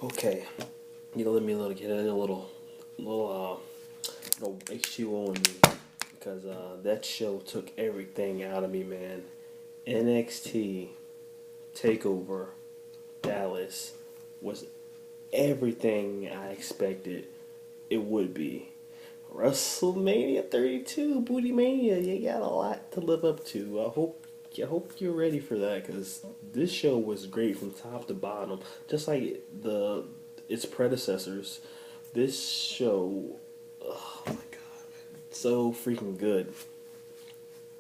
Okay, let me get a little H2O in me because that show took everything out of me, man. NXT Takeover Dallas was everything I expected it would be. WrestleMania 32, Booty Mania, you got a lot to live up to. I hope you're ready for that because this show was great from top to bottom, just like its predecessors. This show, oh my god, so freaking good.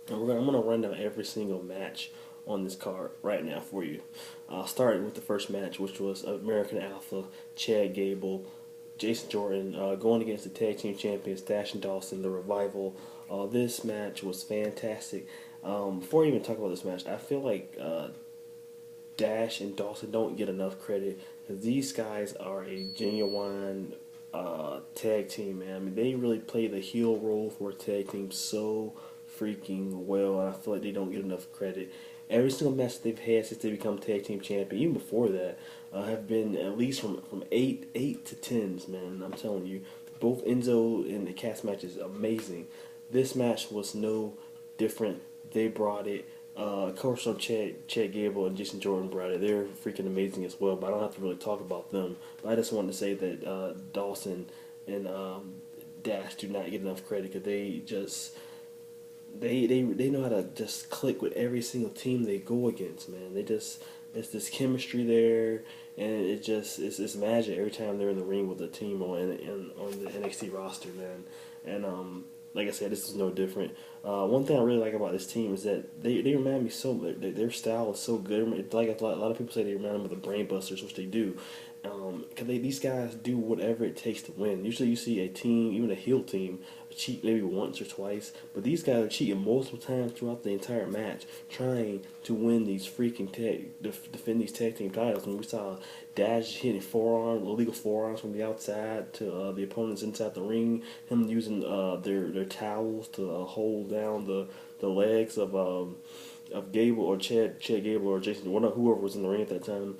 And I'm gonna run down every single match on this card right now for you. I'll start with the first match, which was American Alpha, Chad Gable, Jason Jordan going against the tag team champions Dash and Dawson, the Revival. This match was fantastic. Before I even talk about this match, I feel like Dash and Dawson don't get enough credit because these guys are a genuine tag team, man. I mean, they really play the heel role for a tag team so freaking well, and I feel like they don't get enough credit. Every single match they've had since they become tag team champion, even before that, have been at least from eight to tens, man. I'm telling you, both Enzo and the Cass matches amazing. This match was no different. They brought it. Of course, Chad Gable and Jason Jordan brought it. They're freaking amazing as well. But I don't have to really talk about them. But I just wanted to say that Dawson and Dash do not get enough credit because they just they know how to just click with every single team they go against, man. It's this chemistry there, and it's magic every time they're in the ring with a team on the NXT roster, man. And like I said, this is no different. One thing I really like about this team is that they remind me so their style is so good. It's like a lot of people say they remind them of the Brain Busters, which they do. Because these guys do whatever it takes to win. Usually you see a team, even a heel team, cheat maybe once or twice, but these guys are cheating multiple times throughout the entire match, trying to win these freaking defend these tag team titles. And we saw Dash hitting illegal forearms from the outside to the opponents inside the ring. Him using their towels to hold down the legs of Gable or Chad Gable or Jason, whoever was in the ring at that time.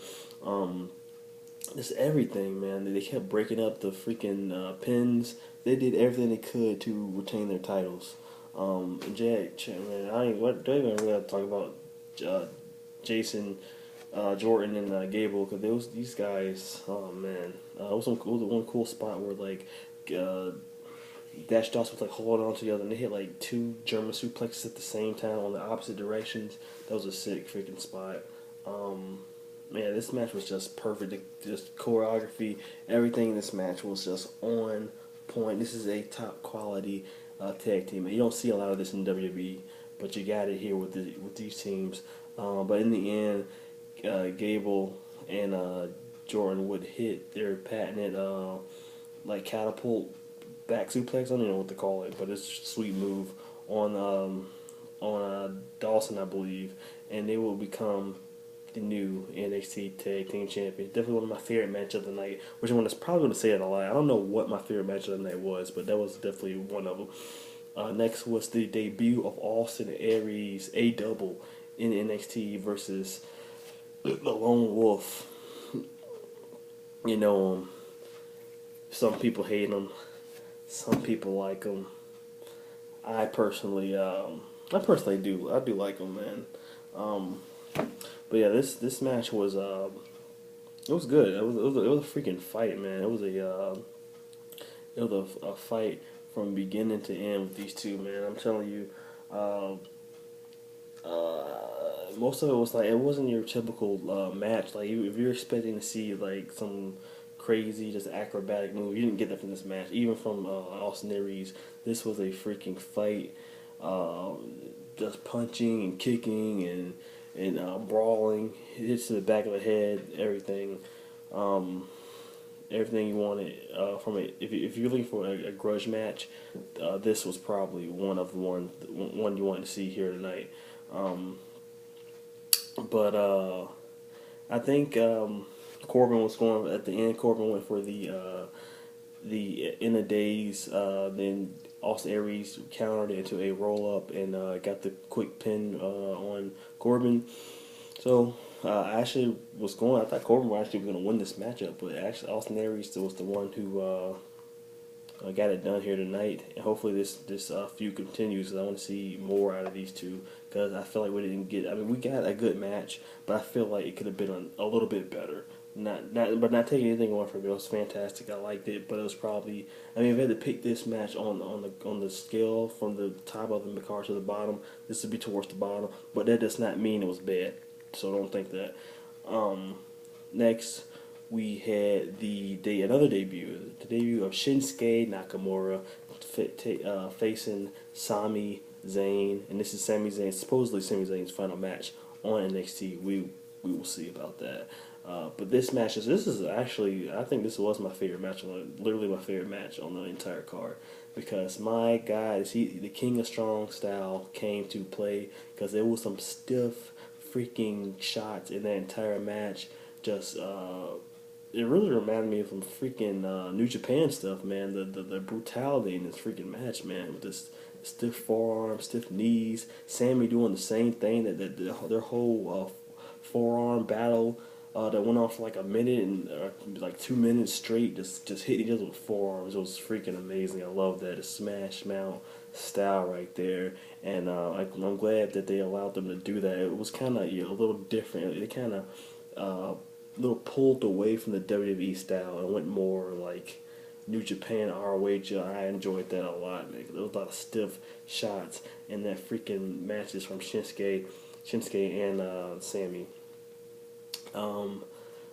Just everything, man. They kept breaking up the freaking pins. They did everything they could to retain their titles. And man, don't even really talk about Jason, Jordan, and Gable because these guys. Oh man, it was one cool spot where Dash Dawson was holding on to the other, and they hit two German suplexes at the same time on the opposite directions. That was a sick freaking spot. Man, this match was just perfect. Just choreography, everything in this match was just on point. This is a top quality tag team. You don't see a lot of this in WWE, but you got it here with these teams. But in the end, Gable and Jordan would hit their patented catapult back suplex. I don't even know what to call it, but it's a sweet move on Dawson, I believe, and they will become the new NXT Tag Team Champion. Definitely one of my favorite matches of the night. Which one is probably going to say it a lot. I don't know what my favorite match of the night was, but that was definitely one of them. Next was the debut of Austin Aries, a double in NXT versus the Lone Wolf. You know, some people hate him, some people like him. I personally do. I do like him, man. But yeah, this match was it was good. It was a freaking fight, man. It was a fight from beginning to end with these two, man. I'm telling you, most of it was it wasn't your typical match. If you're expecting to see some crazy just acrobatic move, you didn't get that from this match. Even from Austin Aries, this was a freaking fight. Just punching and kicking and brawling, hits to the back of the head, everything, everything you wanted from it. If you're looking for a grudge match, this was probably one you wanted to see here tonight. But I think Corbin was going at the end. Corbin went for the end of days. Then Austin Aries countered into a roll up and got the quick pin on Corbin. So I actually was going. I thought Corbin was actually going to win this matchup, but actually Austin Aries was the one who got it done here tonight. And hopefully this feud continues. 'Cause I want to see more out of these two because I feel like we didn't get. I mean, we got a good match, but I feel like it could have been a little bit better. But not taking anything away from it. It was fantastic. I liked it, but it was probably. I mean, if I had to pick this match on the scale from the top of the card to the bottom, this would be towards the bottom. But that does not mean it was bad. So don't think that. Next, we had another debut. The debut of Shinsuke Nakamura facing Sami Zayn, and this is supposedly Sami Zayn's final match on NXT. We will see about that. But this is actually, I think this was my favorite match literally my favorite match on the entire card, because my God, the King of Strong Style came to play, because there was some stiff freaking shots in that entire match. Just it really reminded me of some freaking New Japan stuff, man. The brutality in this freaking match, man, with this stiff forearms, stiff knees. Sammy doing the same thing that their whole forearm battle that went on for like a minute and like 2 minutes straight, just hitting each other with forearms. It was freaking amazing. I love that. A smash mount style right there, and I'm glad that they allowed them to do that. It was kind of a little different. It kind of little pulled away from the WWE style and went more like New Japan ROH. I enjoyed that a lot, man. There was a lot of stiff shots in that freaking matches from Shinsuke and Sammy.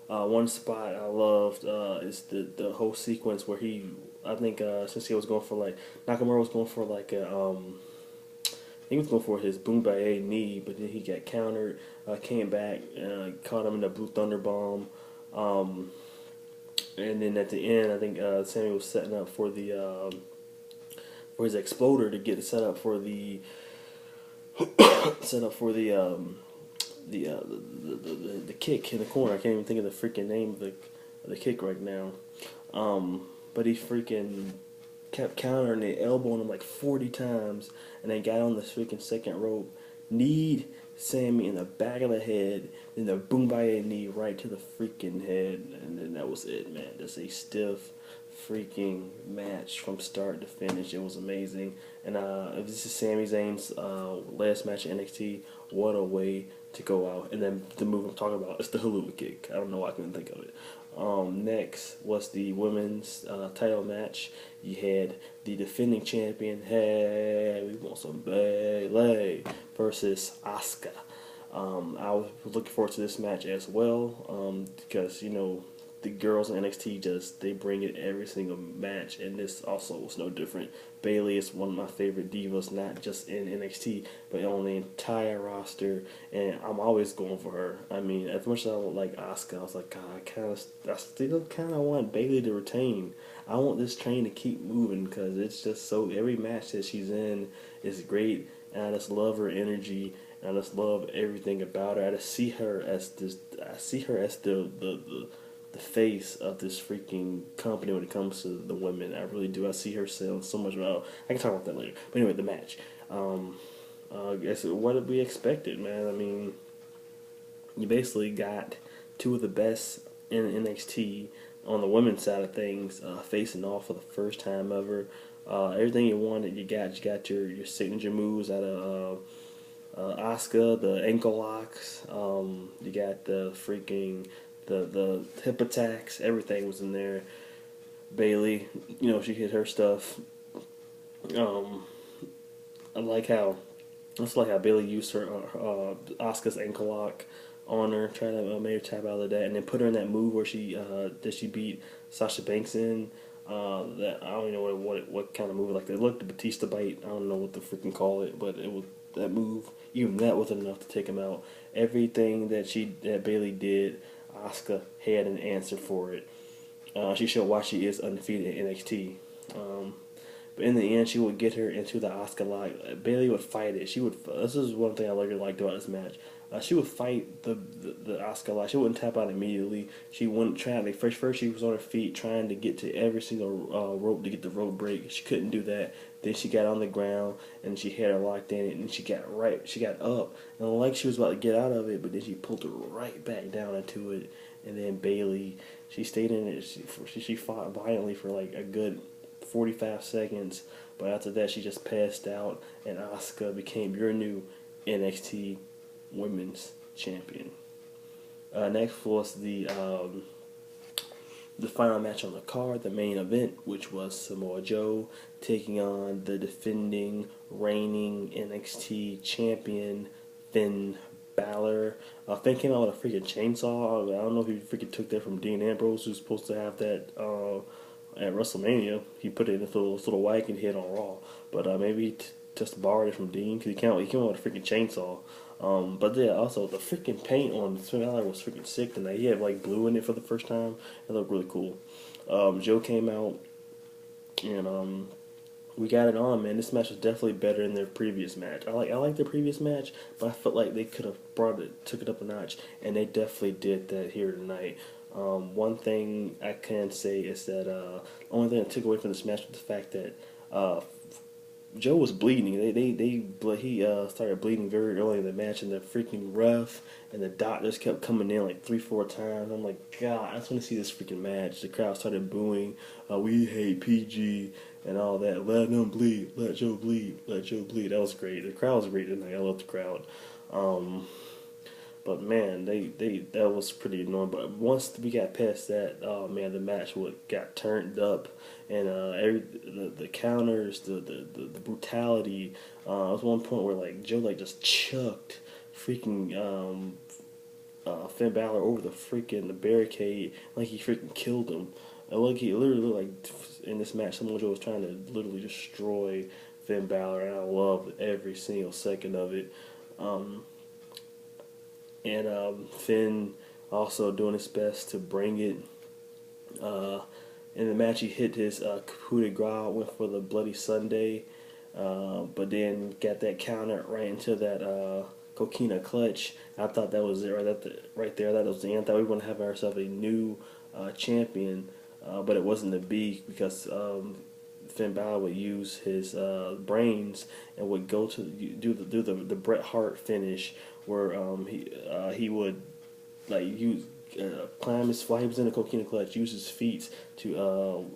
One spot I loved is the whole sequence where I think Shinsuke was going for like, Nakamura was going for like he was going for his Boombaye knee, but then he got countered, came back, caught him in the Blue Thunder Bomb, and then at the end, I think Sammy was setting up for his exploder to get it set up for the the kick in the corner. I can't even think of the freaking name of the kick right now. But he freaking kept countering the elbowing him like 40 times, and then got on the freaking second rope, kneed Sammy in the back of the head, then the Boombaye knee right to the freaking head, and then that was it, man. Just a stiff freaking match from start to finish. It was amazing. And if this is Sami Zayn's last match at NXT, what a way to go out. And then the move I'm talking about is the Helluva Kick. I don't know why I couldn't think of it. Next was the women's title match. You had the defending champion, hey, we want some Bayley, versus Asuka. I was looking forward to this match as well, because the girls in NXT they bring it every single match, and this also was no different. Bayley is one of my favorite divas, not just in NXT, but on the entire roster, and I'm always going for her. I mean, as much as I don't like Asuka, I was like, God, I still kind of want Bayley to retain. I want this train to keep moving, because it's just so, every match that she's in is great, and I just love her energy, and I just love everything about her. I see her as the face of this freaking company when it comes to the women. I really do. I see her selling so much about. I can talk about that later. But anyway, the match. I guess what did we expected, man? I mean, you basically got two of the best in NXT on the women's side of things facing off for the first time ever. Everything you wanted, you got. You got your signature moves out of Asuka, the ankle locks. You got the freaking the hip attacks. Everything was in there. Bayley, she hit her stuff. I like how Bayley used her Asuka's ankle lock on her, trying to make her tap out of that, and then put her in that move where she beat Sasha Banks in. That I don't even know what kind of move like that. It looked the Batista bite. I don't know what to freaking call it, but it was that move. Even that wasn't enough to take him out. Everything that Bayley did, Asuka had an answer for it. She showed why she is undefeated in NXT. But in the end, she would get her into the Asuka lock. Bayley would fight it. She would. This is one thing I really liked about this match. She would fight the Asuka lock. She wouldn't tap out immediately. She wouldn't try. Like first she was on her feet trying to get to every single rope to get the rope break. She couldn't do that. Then she got on the ground and she had her locked in it, and she got up, and like she was about to get out of it, but then she pulled her right back down into it. And then Bayley, she stayed in it. She fought violently for like a good 45 seconds, but after that she just passed out, and Asuka became your new NXT Women's Champion. Next was the final match on the card, the main event, which was Samoa Joe taking on the defending, reigning NXT champion Finn Balor. Finn came out with a freaking chainsaw. I don't know if he freaking took that from Dean Ambrose, who's supposed to have that at WrestleMania. He put it in this little wagon head on Raw, but maybe he just borrowed it from Dean, because he came out with a freaking chainsaw. But yeah, also the freaking paint on Finn Balor was freaking sick tonight. He had like blue in it for the first time. It looked really cool. Joe came out, and we got it on, man. This match was definitely better than their previous match. I like their previous match, but I felt like they could have took it up a notch, and they definitely did that here tonight. One thing I can say is that the only thing I took away from this match was the fact that Joe was bleeding. He started bleeding very early in the match, and the freaking ref and the doctors kept coming in like 3-4 times. I'm like, God, I just want to see this freaking match. The crowd started booing, "We hate PG" and all that. Let them bleed. Let Joe bleed. Let Joe bleed. That was great. The crowd was great tonight. I love the crowd. But man, that was pretty annoying. But once we got past that, oh man, the match got turned up, and the counters, the brutality. There was one point where like Joe like just chucked freaking Finn Balor over the barricade, like he freaking killed him. And he literally looked like in this match, Samoa Joe was trying to literally destroy Finn Balor, and I loved every single second of it. And Finn also doing his best to bring it. In the match, he hit his coup de grace, went for the Bloody Sunday, but then got that counter right into that coquina clutch. I thought that was it right there. That was the end. I thought we were going to have ourselves a new champion, but it wasn't to be, because Finn Balor would use his brains and would go to do the Bret Hart finish, where he would like use climb his while he was in the coquina clutch, use his feet to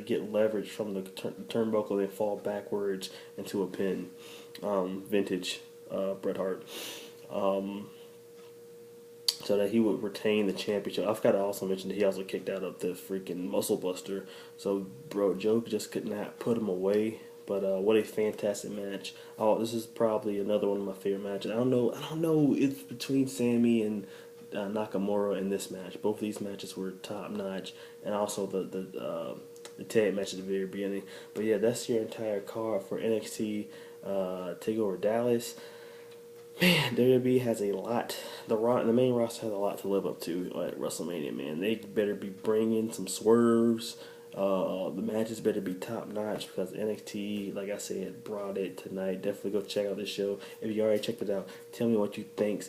get leverage from the turnbuckle, then fall backwards into a pin. Vintage Bret Hart. So that he would retain the championship. I forgot to also mention that he also kicked out of the freaking Muscle Buster. So, bro, Joe just could not put him away. But what a fantastic match! Oh, this is probably another one of my favorite matches. I don't know. It's between Sammy and Nakamura in this match. Both of these matches were top notch, and also the tag match at the very beginning. But yeah, that's your entire card for NXT Takeover Dallas. Man, WWE has a lot. The main roster has a lot to live up to at WrestleMania, man. They better be bringing some swerves. The matches better be top notch, because NXT, like I said, brought it tonight. Definitely go check out this show. If you already checked it out, tell me what you think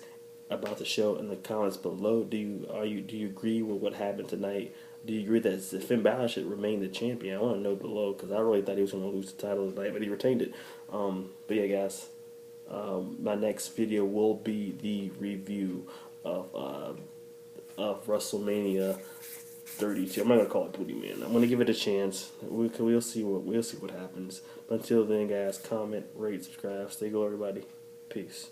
about the show in the comments below. Do you agree with what happened tonight? Do you agree that Finn Balor should remain the champion? I want to know below, because I really thought he was going to lose the title tonight, but he retained it. But yeah, guys. My next video will be the review of WrestleMania 32. I'm not gonna call it Booty Man. I'm gonna give it a chance. We'll see what happens. But until then, guys, comment, rate, subscribe, stay cool, everybody. Peace.